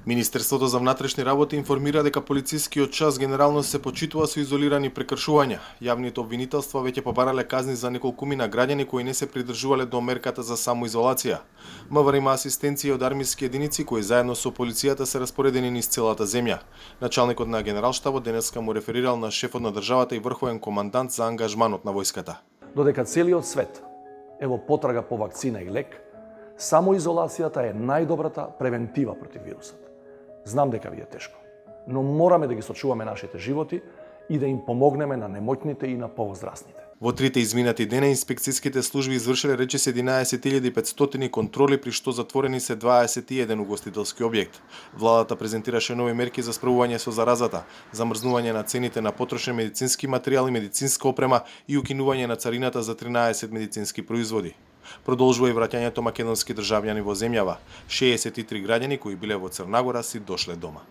Министерството за внатрешни работи информира дека полицискиот час генерално се почитува со изолирани прекршувања. Јавните обвинителства веќе побарале казни за неколкумина граѓани кои не се придржувале до мерката за самоизолација. МВР има асистенција од армиски единици кои заедно со полицијата се распоредени низ целата земја. Началникот на Генералштабот денеска му реферирал на шефот на државата и врховен командант за ангажманот на војската. Додека целиот свет е во потрага по вакцина и лек, самоизолацијата е најдобрата превентива против вирусот. Знам дека ви е тешко, но мораме да ги сочуваме нашите животи и да им помогнеме на немотните и на повозрасните. Во трите изминати дена инспекцијските служби извршиле речиси 11.500 контроли, при што затворени се 21 угостителски објект. Владата презентираше нови мерки за справување со заразата, замрзнување на цените на потрошен медицински материјал и медицинска опрема и укинување на царината за 13 медицински производи. Продолжува и враќањето македонски државјани во земјава. 63 граѓани кои биле во Црна Гора си дошле дома.